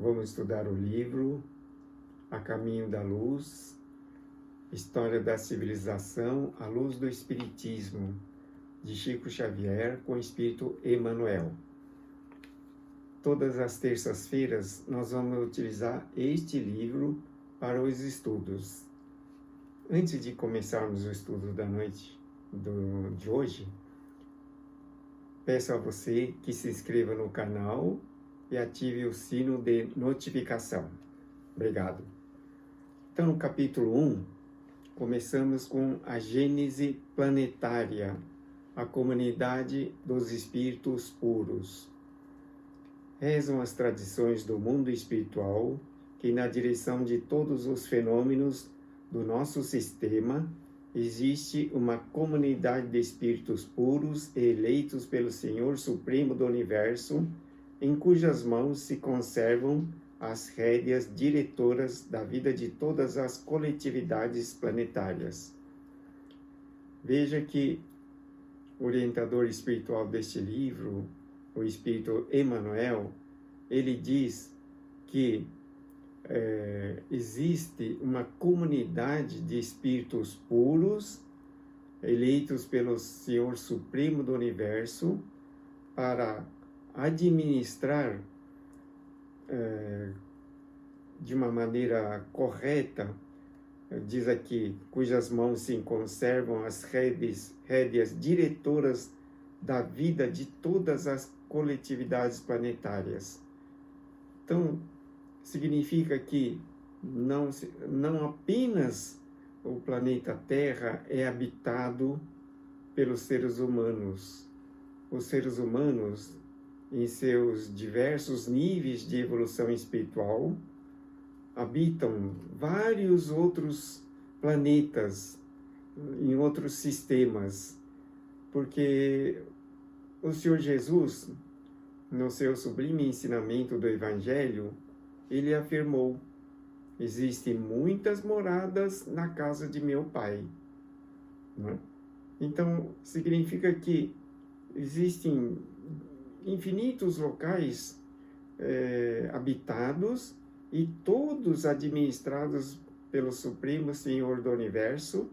Vamos estudar o livro A Caminho da Luz, História da Civilização à Luz do Espiritismo, de Chico Xavier, com o Espírito Emmanuel. Todas as terças-feiras nós vamos utilizar este livro para os estudos. Antes de começarmos o estudo da noite de hoje, peço a você que se inscreva no canal e ative o sino de notificação. Obrigado. Então, no capítulo 1, começamos com a Gênese planetária, a comunidade dos espíritos puros. Rezam as tradições do mundo espiritual que, na direção de todos os fenômenos do nosso sistema, existe uma comunidade de espíritos puros e eleitos pelo Senhor Supremo do Universo, em cujas mãos se conservam as rédeas diretoras da vida de todas as coletividades planetárias. Veja que o orientador espiritual deste livro, o Espírito Emmanuel, ele diz que existe uma comunidade de espíritos puros, eleitos pelo Senhor Supremo do Universo, para administrar de uma maneira correta, diz aqui, cujas mãos se conservam as rédeas diretoras da vida de todas as coletividades planetárias. Então, significa que não apenas o planeta Terra é habitado pelos seres humanos. Os seres humanos, em seus diversos níveis de evolução espiritual, habitam vários outros planetas, em outros sistemas, porque o Senhor Jesus, no seu sublime ensinamento do Evangelho, ele afirmou: existem muitas moradas na casa de meu Pai. Não é? Então, significa que existem infinitos locais habitados e todos administrados pelo Supremo Senhor do Universo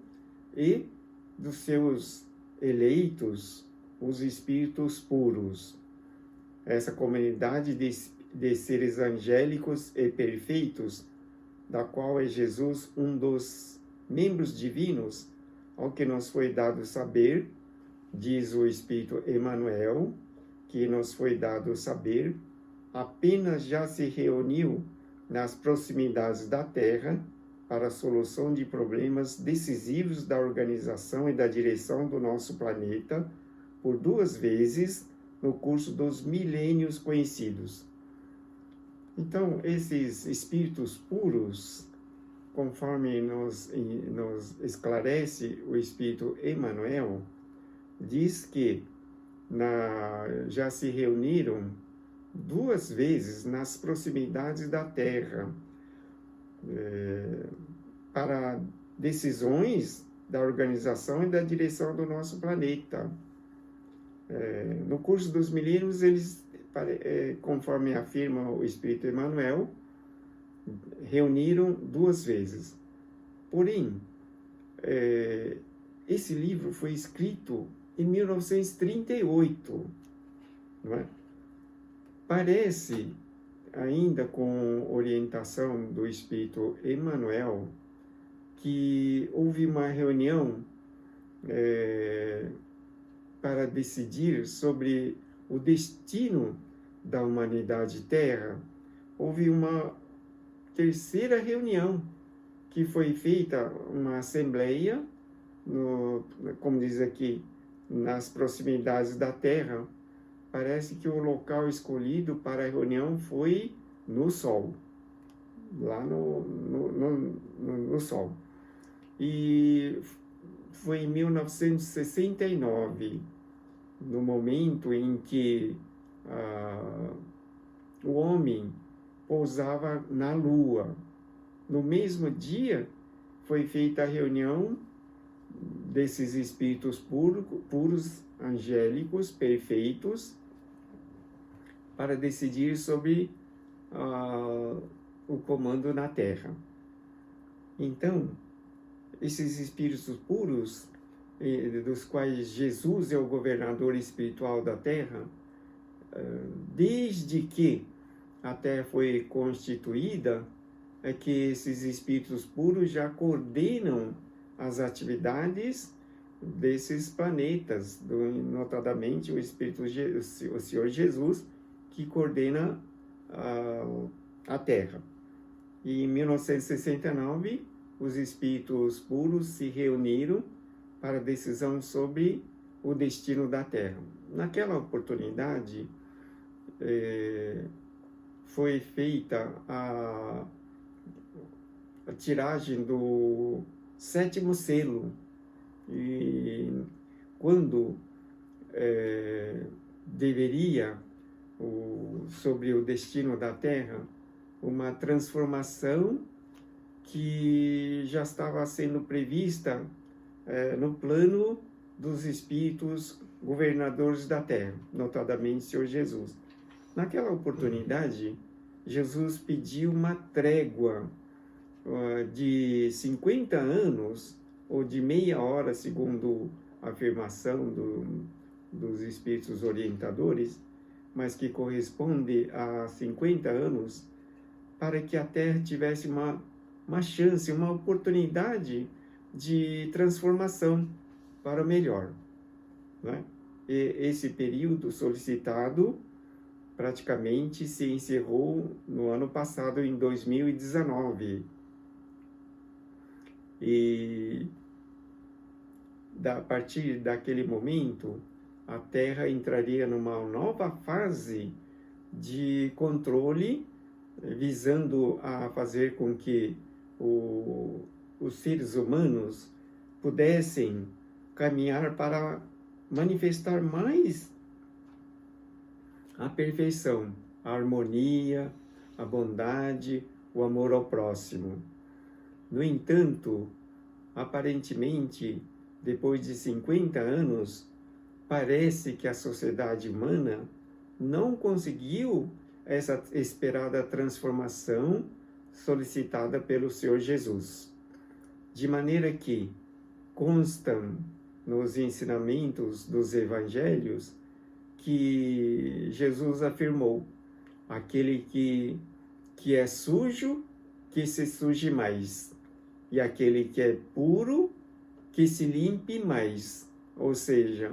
e dos seus eleitos, os espíritos puros. Essa comunidade de seres angélicos e perfeitos, da qual é Jesus um dos membros divinos, ao que nos foi dado saber, diz o Espírito Emmanuel, que nos foi dado saber, apenas já se reuniu nas proximidades da Terra para a solução de problemas decisivos da organização e da direção do nosso planeta por 2 vezes no curso dos milênios conhecidos. Então, esses espíritos puros, conforme nos esclarece o Espírito Emmanuel, diz que já se reuniram 2 vezes nas proximidades da Terra para decisões da organização e da direção do nosso planeta. No curso dos milênios, eles, conforme afirma o Espírito Emmanuel, reuniram 2 vezes. Porém, esse livro foi escrito em 1938, não é? Parece, ainda com orientação do Espírito Emmanuel, que houve uma reunião para decidir sobre o destino da humanidade Terra. Houve uma 3ª reunião, que foi feita uma assembleia, como diz aqui, nas proximidades da Terra. Parece que o local escolhido para a reunião foi no Sol, lá no Sol. E foi em 1969, no momento em que o homem pousava na Lua. No mesmo dia, foi feita a reunião desses espíritos puros, angélicos, perfeitos, para decidir sobre o comando na Terra. Então, esses espíritos puros, dos quais Jesus é o governador espiritual da Terra, desde que a Terra foi constituída, é que esses espíritos puros já coordenam as atividades desses planetas, notadamente o Senhor Jesus, que coordena a Terra. E em 1969, os espíritos puros se reuniram para decisão sobre o destino da Terra. Naquela oportunidade, foi feita a tiragem do 7º selo, e quando deveria, sobre o destino da Terra, uma transformação que já estava sendo prevista no plano dos espíritos governadores da Terra, notadamente o Senhor Jesus. Naquela oportunidade, Jesus pediu uma trégua de 50 anos, ou de meia hora, segundo a afirmação dos espíritos orientadores, mas que corresponde a 50 anos, para que a Terra tivesse uma chance, uma oportunidade de transformação para o melhor, né? E esse período solicitado praticamente se encerrou no ano passado, em 2019. E a partir daquele momento, a Terra entraria numa nova fase de controle, visando a fazer com que os seres humanos pudessem caminhar para manifestar mais a perfeição, a harmonia, a bondade, o amor ao próximo. No entanto, aparentemente, depois de 50 anos, parece que a sociedade humana não conseguiu essa esperada transformação solicitada pelo Senhor Jesus. De maneira que constam nos ensinamentos dos evangelhos que Jesus afirmou: aquele que é sujo, que se suje mais, e aquele que é puro, que se limpe mais. Ou seja,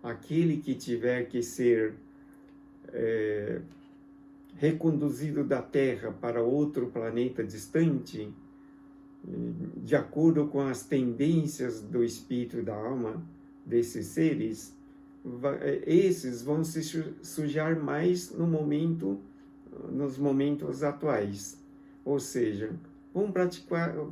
aquele que tiver que ser reconduzido da Terra para outro planeta distante, de acordo com as tendências do espírito e da alma desses seres, esses vão se sujar mais nos momentos atuais. Ou seja, vão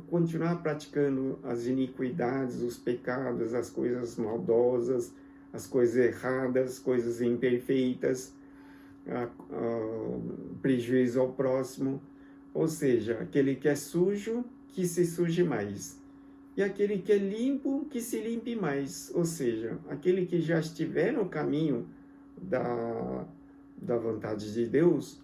continuar praticando as iniquidades, os pecados, as coisas maldosas, as coisas erradas, coisas imperfeitas, prejuízo ao próximo. Ou seja, aquele que é sujo, que se suje mais. E aquele que é limpo, que se limpe mais. Ou seja, aquele que já estiver no caminho da vontade de Deus,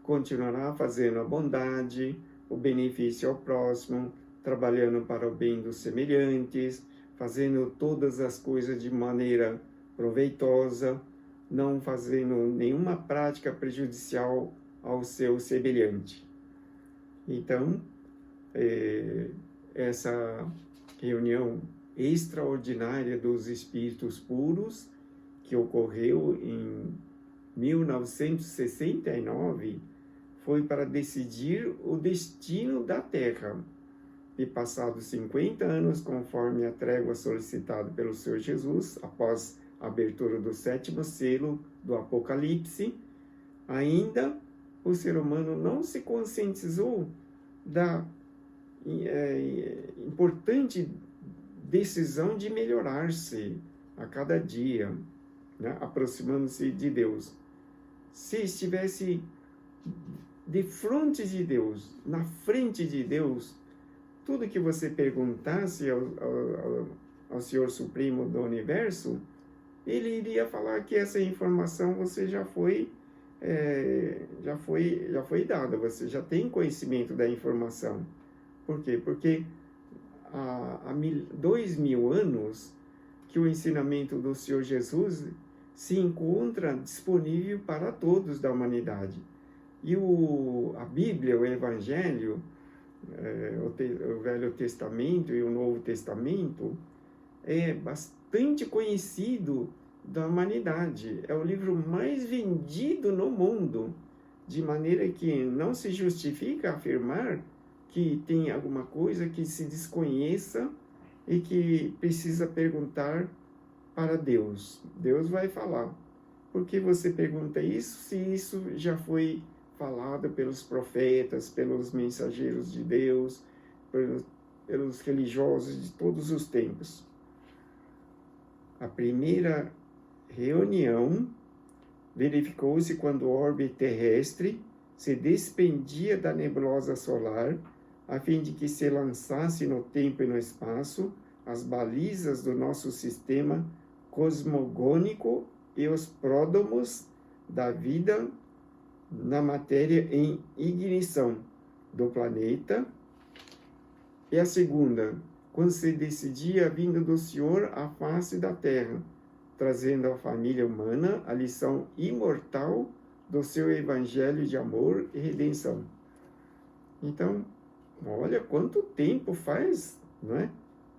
continuará fazendo a bondade, o benefício ao próximo, trabalhando para o bem dos semelhantes, fazendo todas as coisas de maneira proveitosa, não fazendo nenhuma prática prejudicial ao seu semelhante. Então, essa reunião extraordinária dos espíritos puros, que ocorreu em 1969, foi para decidir o destino da Terra. E passados 50 anos, conforme a trégua solicitada pelo Senhor Jesus, após a abertura do 7º selo do Apocalipse, ainda o ser humano não se conscientizou da importante decisão de melhorar-se a cada dia, né, aproximando-se de Deus. Se estivesse de frente de Deus, na frente de Deus, tudo que você perguntasse ao Senhor Supremo do Universo, ele iria falar que essa informação você já foi já foi dada, você já tem conhecimento da informação. Por quê? Porque há 2000 anos que o ensinamento do Senhor Jesus se encontra disponível para todos da humanidade. E a Bíblia, o Evangelho, o Velho Testamento e o Novo Testamento, é bastante conhecido da humanidade. É o livro mais vendido no mundo, de maneira que não se justifica afirmar que tem alguma coisa que se desconheça e que precisa perguntar para Deus. Deus vai falar. Por que você pergunta isso, se isso já foi falado pelos profetas, pelos mensageiros de Deus, pelos religiosos de todos os tempos? A primeira reunião verificou-se quando o orbe terrestre se despendia da nebulosa solar, a fim de que se lançasse no tempo e no espaço as balizas do nosso sistema cosmogônico e os pródomos da vida na matéria em ignição do planeta. E a segunda, quando se decidia a vinda do Senhor à face da Terra, trazendo à família humana a lição imortal do seu evangelho de amor e redenção. Então, olha quanto tempo faz, não é?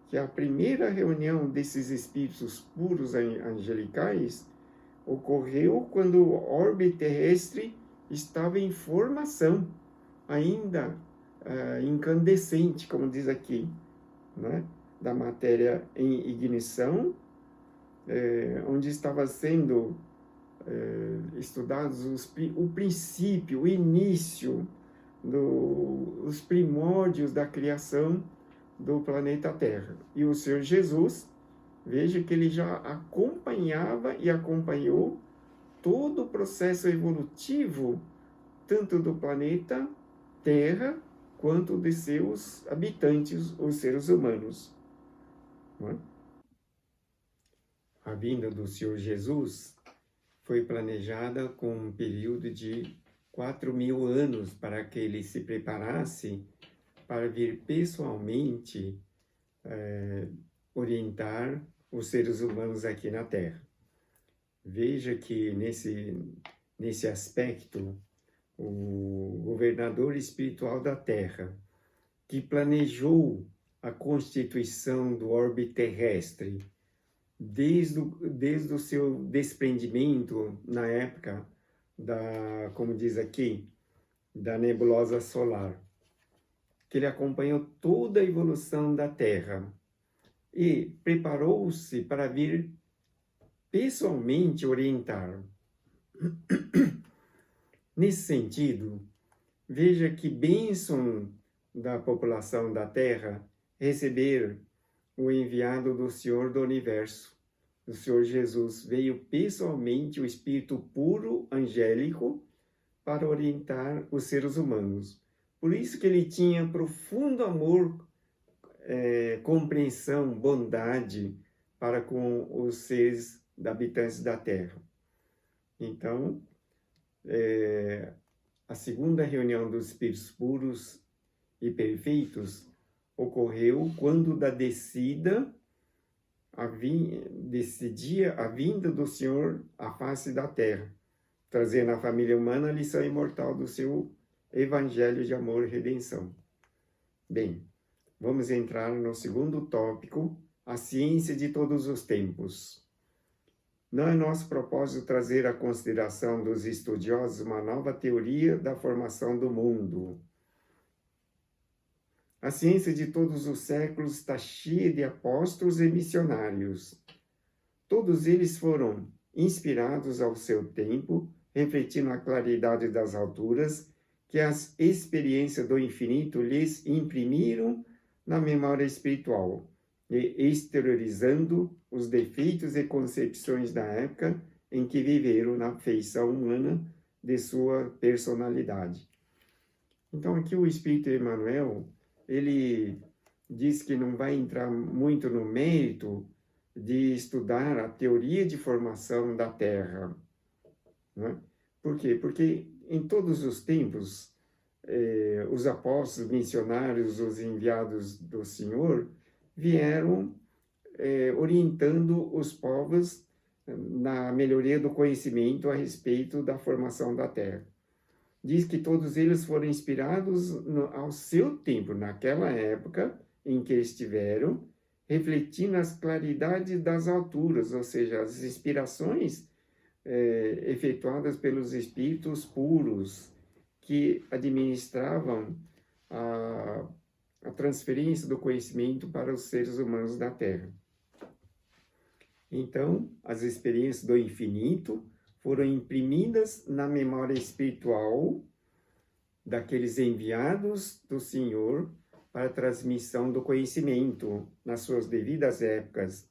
Que a primeira reunião desses espíritos puros angelicais ocorreu quando o orbe terrestre estava em formação, ainda incandescente, como diz aqui, né? Da matéria em ignição, onde estava sendo estudados o princípio, o início, os primórdios da criação do planeta Terra. E o Senhor Jesus, veja que ele já acompanhava e acompanhou todo o processo evolutivo, tanto do planeta Terra, quanto de seus habitantes, os seres humanos. A vinda do Senhor Jesus foi planejada com um período de 4.000 anos para que ele se preparasse para vir pessoalmente orientar os seres humanos aqui na Terra. Veja que nesse aspecto, o governador espiritual da Terra, que planejou a constituição do orbe terrestre, desde o seu desprendimento na época como diz aqui, da nebulosa solar, que ele acompanhou toda a evolução da Terra e preparou-se para vir pessoalmente orientar. Nesse sentido, veja que bênção da população da Terra receber o enviado do Senhor do Universo. O Senhor Jesus veio pessoalmente, o Espírito puro, angélico, para orientar os seres humanos. Por isso que ele tinha profundo amor, compreensão, bondade para com os seres habitantes da Terra. Então, a segunda reunião dos Espíritos puros e perfeitos ocorreu quando decidia a vinda do Senhor à face da Terra, trazendo à família humana a lição imortal do seu evangelho de amor e redenção. Bem, vamos entrar no segundo tópico, a ciência de todos os tempos. Não é nosso propósito trazer à consideração dos estudiosos uma nova teoria da formação do mundo. A ciência de todos os séculos está cheia de apóstolos e missionários. Todos eles foram inspirados ao seu tempo, refletindo a claridade das alturas que as experiências do infinito lhes imprimiram na memória espiritual, e exteriorizando os defeitos e concepções da época em que viveram na feição humana de sua personalidade. Então, aqui o Espírito Emmanuel, ele diz que não vai entrar muito no mérito de estudar a teoria de formação da Terra, né? Por quê? Porque em todos os tempos, os apóstolos, missionários, os enviados do Senhor, vieram orientando os povos na melhoria do conhecimento a respeito da formação da terra. Diz que todos eles foram inspirados ao seu tempo, naquela época em que estiveram, refletindo as claridades das alturas, ou seja, as inspirações efetuadas pelos espíritos puros que administravam a transferência do conhecimento para os seres humanos da Terra. Então, as experiências do infinito foram imprimidas na memória espiritual daqueles enviados do Senhor para a transmissão do conhecimento nas suas devidas épocas.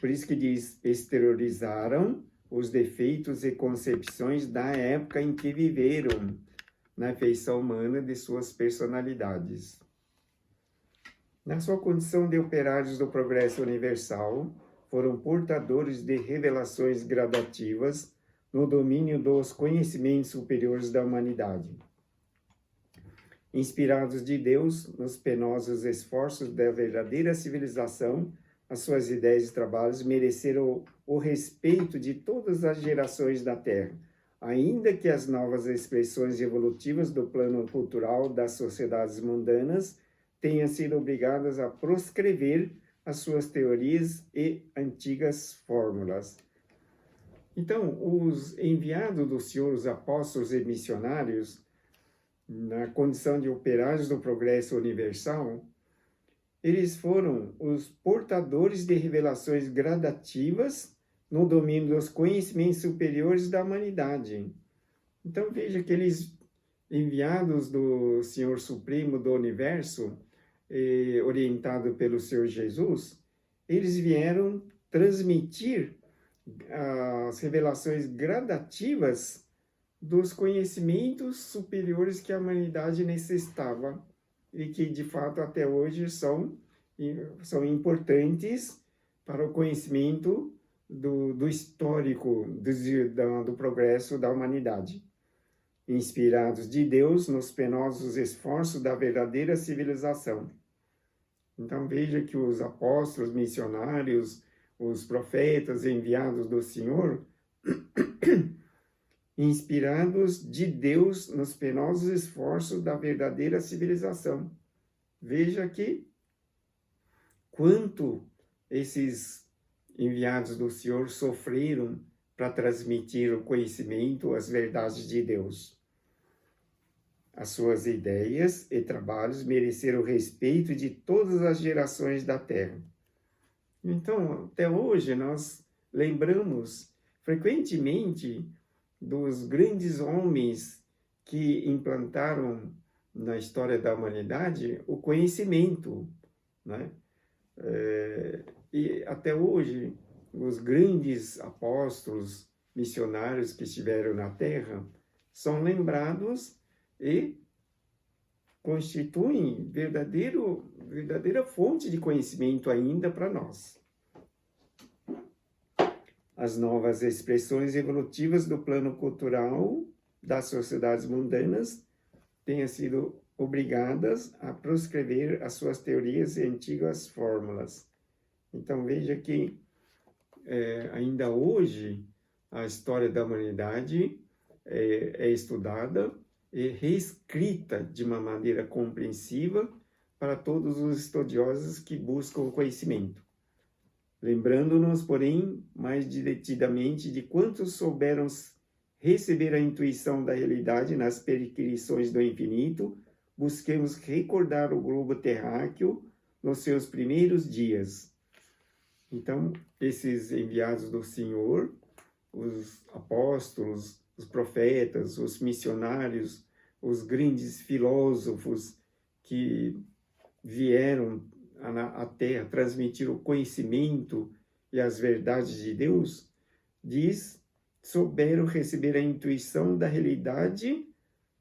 Por isso que diz, exteriorizaram os defeitos e concepções da época em que viveram, na feição humana de suas personalidades. Na sua condição de operários do progresso universal, foram portadores de revelações gradativas no domínio dos conhecimentos superiores da humanidade. Inspirados de Deus nos penosos esforços da verdadeira civilização, as suas ideias e trabalhos mereceram o respeito de todas as gerações da Terra, ainda que as novas expressões evolutivas do plano cultural das sociedades mundanas tenham sido obrigadas a proscrever as suas teorias e antigas fórmulas. Então, os enviados do Senhor, os apóstolos e missionários, na condição de operários do progresso universal, eles foram os portadores de revelações gradativas no domínio dos conhecimentos superiores da humanidade. Então, veja que aqueles enviados do Senhor Supremo do Universo, orientado pelo Senhor Jesus, eles vieram transmitir as revelações gradativas dos conhecimentos superiores que a humanidade necessitava e que, de fato, até hoje são importantes para o conhecimento do histórico do progresso da humanidade. Inspirados de Deus nos penosos esforços da verdadeira civilização. Então veja que os apóstolos, missionários, os profetas enviados do Senhor, inspirados de Deus nos penosos esforços da verdadeira civilização. Veja que quanto esses enviados do Senhor sofreram para transmitir o conhecimento, as verdades de Deus. As suas ideias e trabalhos mereceram o respeito de todas as gerações da Terra. Então, até hoje, nós lembramos frequentemente dos grandes homens que implantaram na história da humanidade o conhecimento, né? E até hoje, os grandes apóstolos missionários que estiveram na Terra são lembrados e constituem verdadeira fonte de conhecimento ainda para nós. As novas expressões evolutivas do plano cultural das sociedades mundanas têm sido obrigadas a proscrever as suas teorias e antigas fórmulas. Então veja que ainda hoje a história da humanidade é estudada e reescrita de uma maneira compreensiva para todos os estudiosos que buscam o conhecimento. Lembrando-nos, porém, mais detidamente de quantos souberam receber a intuição da realidade nas peregrinações do infinito, busquemos recordar o globo terráqueo nos seus primeiros dias. Então, esses enviados do Senhor, os apóstolos, os profetas, os missionários, os grandes filósofos que vieram à Terra transmitir o conhecimento e as verdades de Deus, souberam receber a intuição da realidade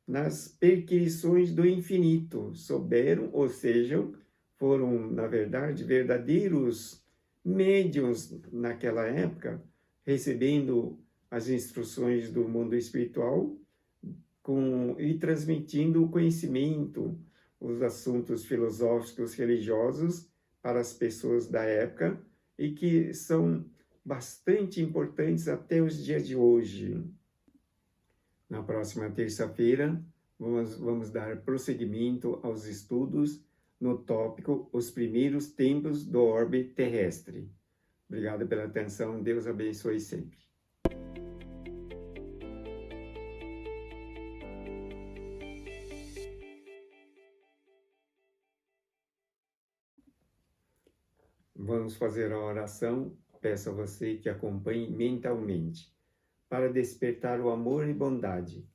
nas perquisições do infinito. Souberam, ou seja, foram, na verdade, verdadeiros médiuns naquela época, recebendo as instruções do mundo espiritual e transmitindo o conhecimento, os assuntos filosóficos religiosos para as pessoas da época e que são bastante importantes até os dias de hoje. Na próxima terça-feira, vamos dar prosseguimento aos estudos no tópico Os Primeiros Tempos do Orbe Terrestre. Obrigado pela atenção, Deus abençoe sempre. Vamos fazer a oração. Peço a você que acompanhe mentalmente, para despertar o amor e bondade.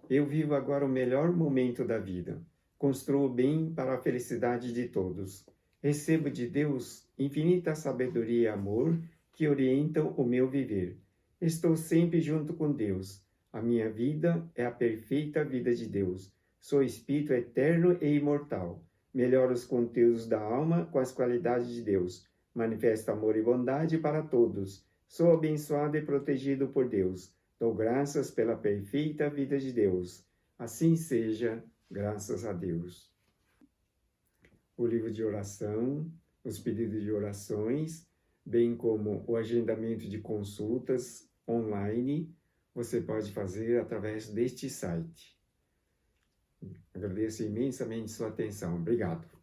Eu vivo agora o melhor momento da vida. Construo o bem para a felicidade de todos. Recebo de Deus infinita sabedoria e amor que orientam o meu viver. Estou sempre junto com Deus. A minha vida é a perfeita vida de Deus. Sou espírito eterno e imortal. Melhoro os conteúdos da alma com as qualidades de Deus. Manifesto amor e bondade para todos. Sou abençoado e protegido por Deus. Dou graças pela perfeita vida de Deus. Assim seja, graças a Deus. O livro de oração, os pedidos de orações, bem como o agendamento de consultas online, você pode fazer através deste site. Agradeço imensamente sua atenção. Obrigado.